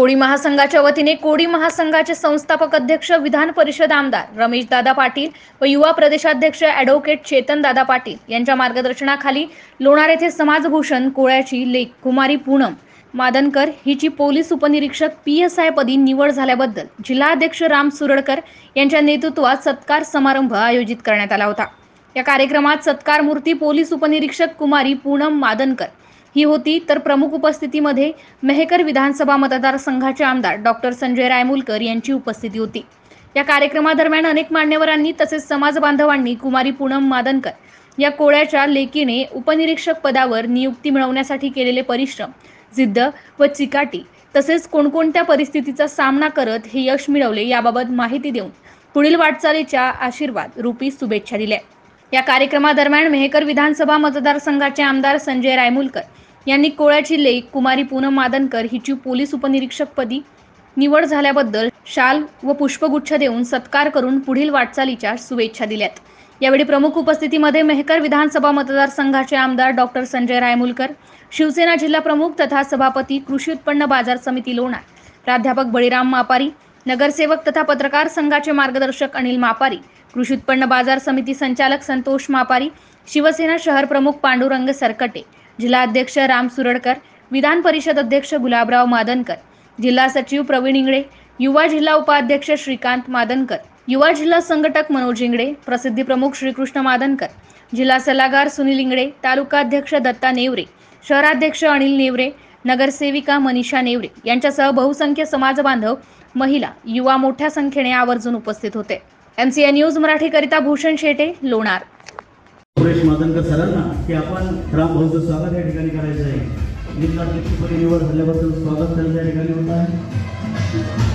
कोळी महासंघाच्या वतीने कोळी महासंघाचे संस्थापक अध्यक्ष विधान परिषद आमदार रमेशदादा पाटील व युवा प्रदेशाध्यक्ष ॲडव्होकेट चेतनदादा पाटील यांच्या मार्गदर्शनाखाली लोणार येथे समाजभूषण कोळ्याची लेक कुमारी पूनम मादनकर हिची पोलीस उपनिरीक्षक PSI पदी निवड झाल्याबद्दल जिल्हाध्यक्ष राम सुरडकर यांच्या नेतृत्वात सत्कार समारंभ आयोजित करण्यात आला होता। या कार्यक्रमात सत्कार मूर्ती पोलीस उपनिरीक्षक कुमारी पूनम मादनकर ही होती, तर प्रमुख उपस्थितीमध्ये मेहकर विधानसभा मतदारसंघाचे आमदार डॉक्टर संजय रायमुलकर यांची उपस्थिती होती। या कार्यक्रमादरम्यान अनेक मान्यवरांनी तसेच समाज बांधवांनी कुमारी पूनम मादनकर या कोळ्याच्या लेकीने उपनिरीक्षक पदावर नियुक्ती मिळवण्यासाठी केलेले परिश्रम, जिद्द व चिकाटी तसेच कोणकोणत्या परिस्थितीचा सामना करत हे यश मिळवले याबाबत माहिती देऊन पुढील वाटचालीच्या आशीर्वाद रूपी शुभेच्छा दिल्या। या कार्यक्रमादरम्यान मेहकर विधानसभा मतदारसंघाचे आमदार संजय रायमुलकर यांनी कोळ्याची लेक कुमारी पूनम मादनकर हिची पोलीस उपनिरीक्षकपदी निवड झाल्याबद्दल शाल व पुष्पगुच्छ देऊन सत्कार करून पुढील वाटचालीच्या शुभेच्छा दिल्यात। यावेळी प्रमुख उपस्थितीमध्ये मेहकर विधानसभा मतदारसंघाचे आमदार डॉक्टर संजय रायमुलकर, शिवसेना जिल्हा प्रमुख तथा सभापती कृषी उत्पन्न बाजार समिती लोणार प्राध्यापक बळीराम मापारी, नगरसेवक तथा पत्रकार संघाचे मार्गदर्शक अनिल मापारी, कृषी उत्पन्न बाजार समिती संचालक संतोष मापारी, शिवसेना शहर प्रमुख पांडुरंग सरकटे, जिल्हा अध्यक्ष राम सुरडकर, विधान परिषद अध्यक्ष गुलाबराव मादनकर, जिल्हा सचिव प्रवीण इंगळे, युवा जिल्हा उपाध्यक्ष श्रीकांत मादनकर, युवा जिल्हा संघटक मनोज इंगळे, प्रसिद्धी प्रमुख श्रीकृष्ण मादनकर, जिल्हा सल्लागार सुनील इंगळे, तालुका अध्यक्ष दत्ता नेवरे, शहराध्यक्ष अनिल नेवरे, नगरसेविका मनीषा नेवरे यांच्यासह बहुसंख्य समाज बांधव, महिला, युवा मोठ्या संख्येने आवर्जून उपस्थित होते। MCI न्यूज मराठी करिता भूषण शेटे, लोणार। सुरेश मादनकर सरांना की आपण राम भाऊचं स्वागत या ठिकाणी करायचं आहे। जिल्हाध्यक्षपदी निवड झाल्याबद्दल स्वागत त्यांच्या ठिकाणी होत आहे।